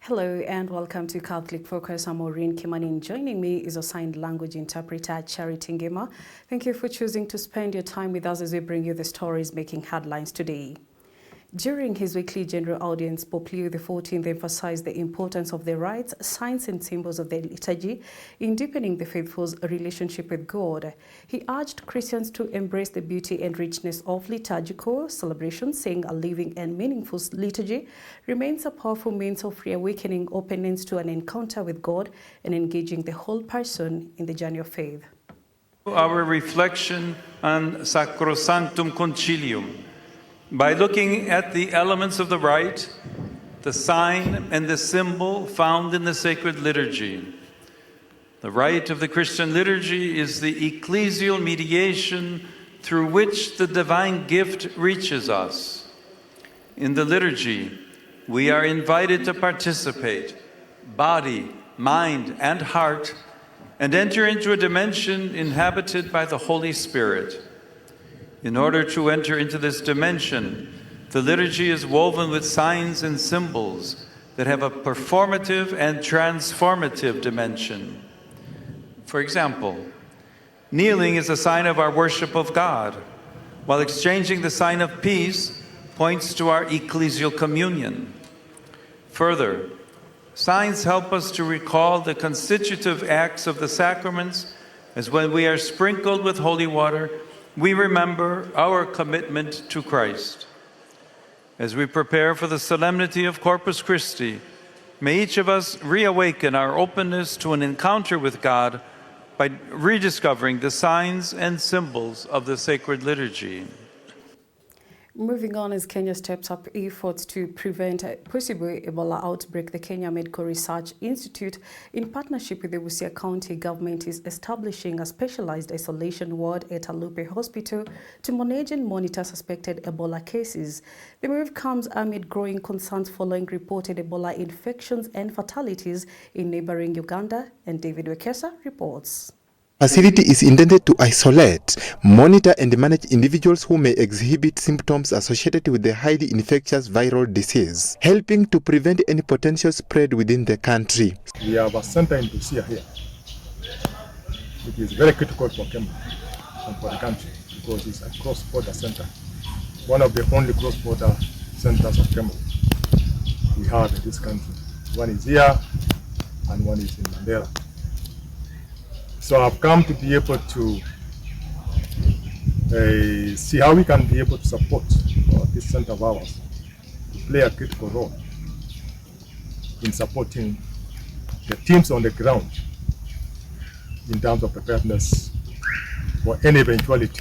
Hello and welcome to Catholic Focus. I'm Maureen Kimanin. Joining me is a sign language interpreter, Charity Ngema. Thank you for choosing to spend your time with us as we bring you the stories making headlines today. During his weekly general audience, Pope Leo XIV emphasized the importance of the rites, signs and symbols of the liturgy in deepening the faithful's relationship with God. He urged Christians to embrace the beauty and richness of liturgical celebrations, saying a living and meaningful liturgy remains a powerful means of reawakening openness to an encounter with God and engaging the whole person in the journey of faith. Our reflection on Sacrosanctum Concilium. By looking at the elements of the rite, the sign, and the symbol found in the sacred liturgy. The rite of the Christian liturgy is the ecclesial mediation through which the divine gift reaches us. In the liturgy, we are invited to participate, body, mind, and heart, and enter into a dimension inhabited by the Holy Spirit. In order to enter into this dimension, the liturgy is woven with signs and symbols that have a performative and transformative dimension. For example, kneeling is a sign of our worship of God, while exchanging the sign of peace points to our ecclesial communion. Further, signs help us to recall the constitutive acts of the sacraments, as when we are sprinkled with holy water, we remember our commitment to Christ. As we prepare for the solemnity of Corpus Christi, may each of us reawaken our openness to an encounter with God by rediscovering the signs and symbols of the sacred liturgy. Moving on, as Kenya steps up efforts to prevent a possible Ebola outbreak, the Kenya Medical Research Institute, in partnership with the Busia County government, is establishing a specialized isolation ward at Alupe Hospital to manage and monitor suspected Ebola cases. The move comes amid growing concerns following reported Ebola infections and fatalities in neighboring Uganda, and David Wekesa reports. Facility is intended to isolate, monitor and manage individuals who may exhibit symptoms associated with the highly infectious viral disease, helping to prevent any potential spread within the country. We have a center in Busia here. It is very critical for Kenya and for the country because it's a cross-border center. One of the only cross-border centers of Kenya we have in this country. One is here and one is in Mandera. So I've come to be able to see how we can be able to support this center of ours to play a critical role in supporting the teams on the ground in terms of preparedness for any eventuality.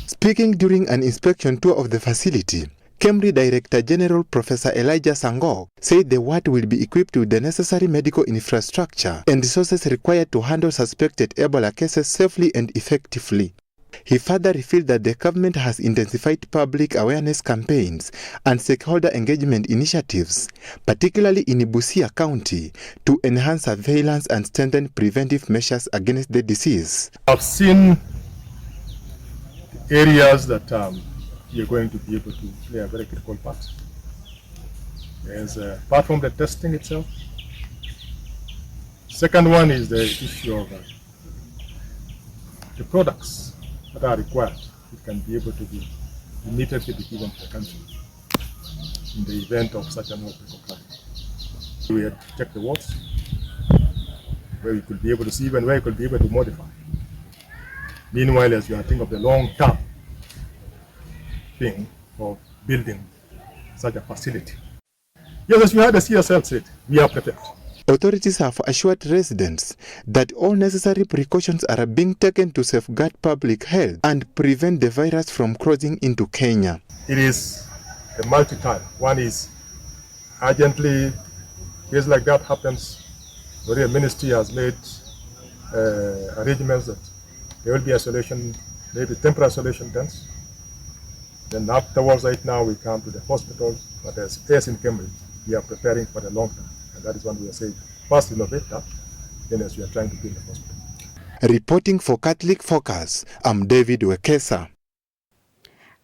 Speaking during an inspection tour of the facility, KEMRI Director General Professor Elijah Sangok said the ward will be equipped with the necessary medical infrastructure and resources required to handle suspected Ebola cases safely and effectively. He further revealed that the government has intensified public awareness campaigns and stakeholder engagement initiatives, particularly in Busia County, to enhance surveillance and strengthen preventive measures against the disease. I've seen areas that you're going to be able to play a very critical part. As apart from the testing itself, second one is the issue of the products that are required. It can be able to be immediately be given to the country in the event of such an outbreak occurring. We had to check the wards, where we could be able to see even where we could be able to modify. Meanwhile, as you are thinking of the long-term thing of building such a facility. Yes, as you heard the CSL said, we are prepared. Authorities have assured residents that all necessary precautions are being taken to safeguard public health and prevent the virus from crossing into Kenya. It is a multi-time. One is urgently, case like that happens, the ministry has made arrangements that there will be isolation, maybe temporary isolation tents. Then afterwards, right now, we come to the hospital, but as in Cambridge, we are preparing for the long term. And that is when we are saying, first innovate that, then as we are trying to build the hospital. Reporting for Catholic Focus, I'm David Wekesa.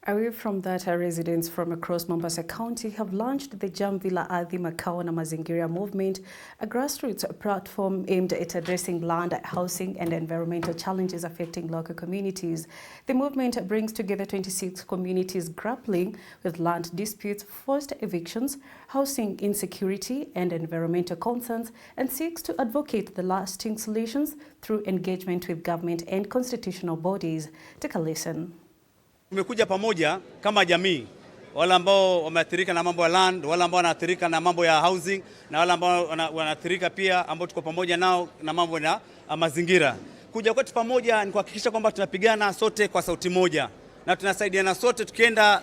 Away from that, residents from across Mombasa County have launched the Jamvila Ardhi Makao na Mazingira movement, a grassroots platform aimed at addressing land, housing and environmental challenges affecting local communities. The movement brings together 26 communities grappling with land disputes, forced evictions, housing insecurity and environmental concerns, and seeks to advocate the lasting solutions through engagement with government and constitutional bodies. Take a listen. Tumekuja pamoja kama jamii, wale ambao wameathirika na mambo ya land, wale ambao wanaathirika na mambo ya housing, na wale ambao wanaathirika pia ambao tuko pamoja nao na mambo ya mazingira. Kuja kwetu pamoja ni kuhakikisha kwamba tunapigana sote kwa sauti moja na tunasaidiana sote tukienda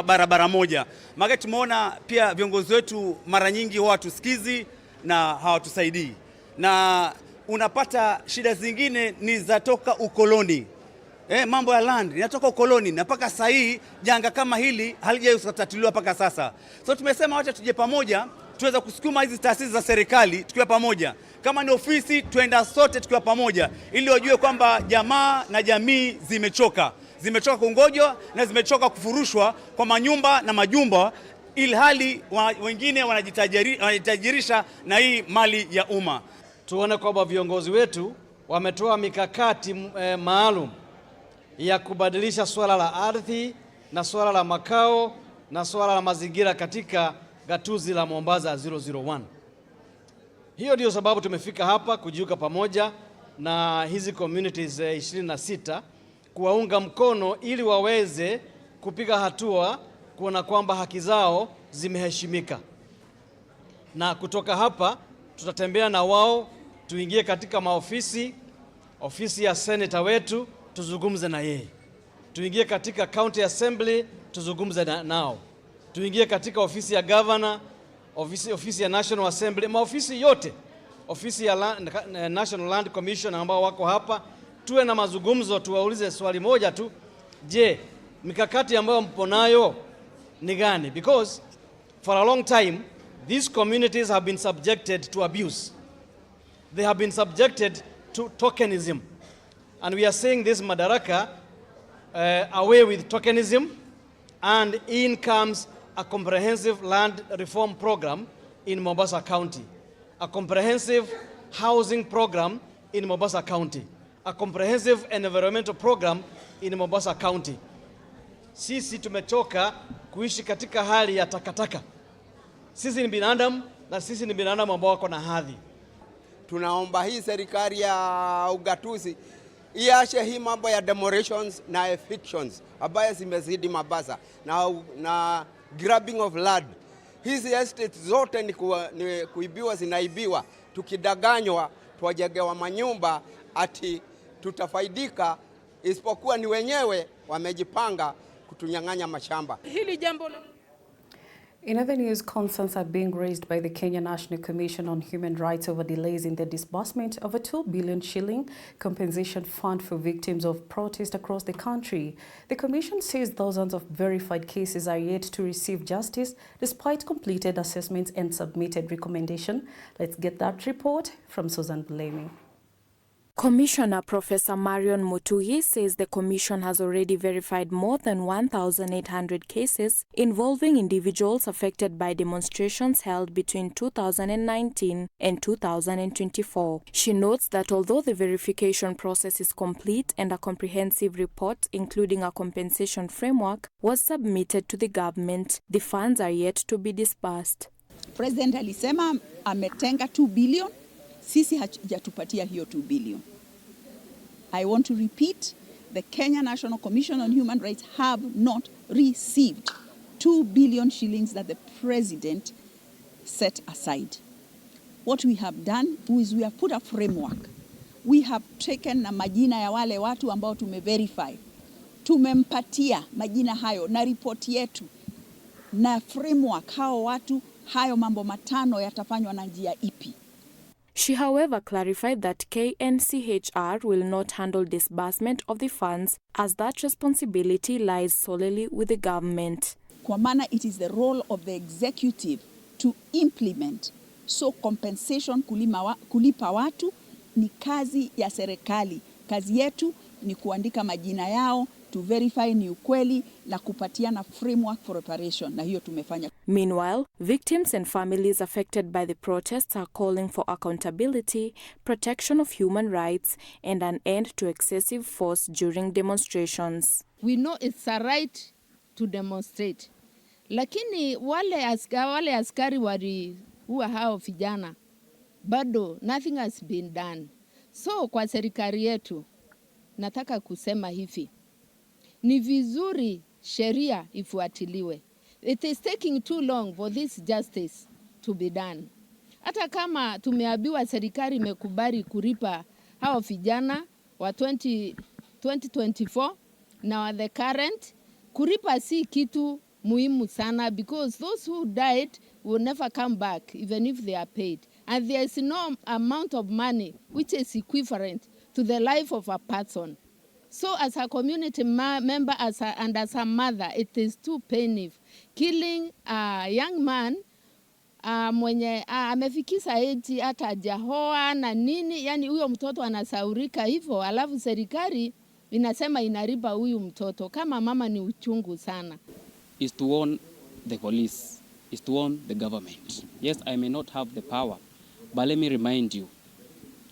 barabara moja. Maana tumeona pia viongozi wetu mara nyingi hawatusikizi na hawatusaidii. Na unapata shida zingine ni zatoka ukoloni. Mambo ya land inatoka ukoloni na mpaka sasa hii janga kama hili halijatatuliwa mpaka sasa. So tumesema wacha tuje pamoja tuweza kusukuma hizi taasisi za serikali tukiwa pamoja. Kama ni ofisi tuenda sote tukiwa pamoja ili wajue kwamba jamaa na jamii zimechoka. Zimechoka kungojwa na zimechoka kufurushwa kwa manyumba na majumba ili hali wengine wanajitajirisha na hii mali ya umma. Tuone kwamba viongozi wetu wametoa mikakati maalum ya kubadilisha swala la ardhi na swala la makao na swala la mazingira katika gatuzi la Mombasa 001. Hiyo ndio sababu tumefika hapa kujiunga pamoja na hizi communities 26 kuwaunga mkono ili waweze kupiga hatua kuona kwamba haki zao zimeheshimika. Na kutoka hapa tutatembea na wao tuingie katika ofisi ya senator wetu tuzungumze na yeye. Tuingie katika county assembly tuzungumze nao. Tuingie katika ofisi ya governor, ofisi ya national assembly, maofisi yote, ofisi ya National Land Commission ambao wako hapa, tuwe na mazungumzo, tuwaulize swali moja tu, je, mikakati ambayo mpo nayo ni gani? Because for a long time these communities have been subjected to abuse. They have been subjected to tokenism. And we are saying this Madaraka away with tokenism, and in comes a comprehensive land reform program in Mombasa County, a comprehensive housing program in Mombasa County, a comprehensive environmental program in Mombasa County. Sisi tumechoka kuishi katika hali ya takataka. Sisi ni binadamu na sisi ni binadamu ambao wako na hadhi. Tunaomba hii serikali ya ugatuzi iache hii mambo ya demolitions na evictions ambayo zimezidi Mombasa na grabbing of land. Hizi estates zote ni kuibiwa, zinaibiwa. Tukidanganywa tuwajengewa manyumba ati tutafaidika, isipokuwa ni wenyewe wamejipanga kutunyang'anya mashamba. Hili jambo. In other news, concerns are being raised by the Kenya National Commission on Human Rights over delays in the disbursement of a 2 billion shilling compensation fund for victims of protest across the country. The Commission says thousands of verified cases are yet to receive justice despite completed assessments and submitted recommendations. Let's get that report from Susan Bulletin. Commissioner Professor Marion Mutugi says the Commission has already verified more than 1,800 cases involving individuals affected by demonstrations held between 2019 and 2024. She notes that although the verification process is complete and a comprehensive report, including a compensation framework, was submitted to the government, the funds are yet to be disbursed. President alisema ametenga 2 billion. Sisi hajatupatia hiyo 2 billion. I want to repeat, the Kenya National Commission on Human Rights have not received 2 billion shillings that the president set aside. What we have done is we have put a framework. We have taken na majina ya wale watu ambao tumeverify. Tumempatia majina hayo na report yetu na framework hao watu, hayo mambo matano yatafanywa na njia ipi. She, however, clarified that KNCHR will not handle disbursement of the funds as that responsibility lies solely with the government. Kwa maana it is the role of the executive to implement. So compensation kulipa watu ni kazi ya serikali. Kazi yetu ni kuandika majina yao, to verify ni ukweli na kupatiana framework for operation, na hiyo tumefanya. Meanwhile, victims and families affected by the protests are calling for accountability, protection of human rights, and an end to excessive force during demonstrations. We know it's a right to demonstrate. Lakini wale askari waliua hao vijana, bado nothing has been done. So kwa serikali yetu nataka kusema hivi, ni vizuri sheria ifuatiliwe. It is taking too long for this justice to be done. Hata kama tumeambiwa serikali imekubali kulipa hao vijana wa 2024 na wa the current, kulipa si kitu muhimu sana, because those who died will never come back even if they are paid, and there is no amount of money which is equivalent to the life of a person. So as a community member and as a mother, it is too painful killing a young man mwenye amefikisa age hata hajaoa na nini, yani huyo mtoto anasaurika hivyo, alafu serikali inasema inariba huyu mtoto. Kama mama ni uchungu sana. Is to warn the police, is to warn the government. Yes, I may not have the power, but let me remind you,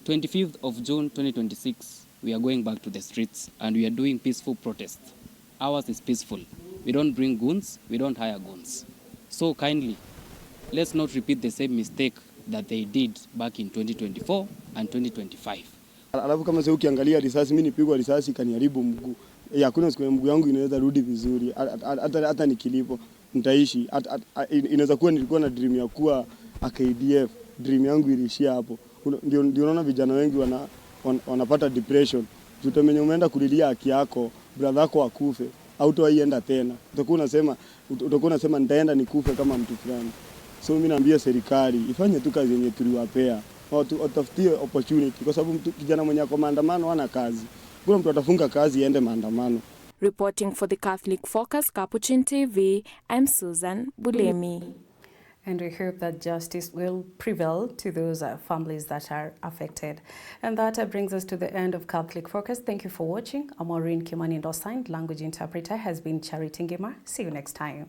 25th of June 2026, we are going back to the streets and we are doing peaceful protests. Ours is peaceful. We don't bring guns, we don't hire guns. So kindly, let's not repeat the same mistake that they did back in 2024 and 2025. Alafu kama sasa ukiangalia risasi, mimi nipigwa risasi kaniharibu mguu. Hakuna siku mguu yangu inaweza rudi vizuri. Hata nikilipo nitaishi. Inaweza kuwa nilikuwa na dream ya kuwa a KDF. Dream yangu ilishia hapo. Ndio unaona vijana wengi wanapata depression. Tutemenye umeenda kulilia haki yako, brother yako akufe, hautoienda tena. Utakuwa unasema nitaenda nikufe kama mtu fulani. So mimi naambia serikali ifanye tu kazi yenye tuliwapea. Watafutie opportunity, kwa sababu kijana mwenye kwa maandamano hana kazi. Kuna mtu atafunga kazi aende maandamano. Reporting for the Catholic Focus, Capuchin TV, I'm Susan Bulemi. And we hope that justice will prevail to those families that are affected. And that brings us to the end of Catholic Focus. Thank you for watching. I'm Maureen Kimani, and our signed language interpreter has been Charity Ngima. See you next time.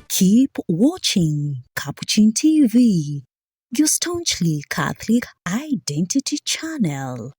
Keep watching Capuchin TV, your staunchly Catholic identity channel.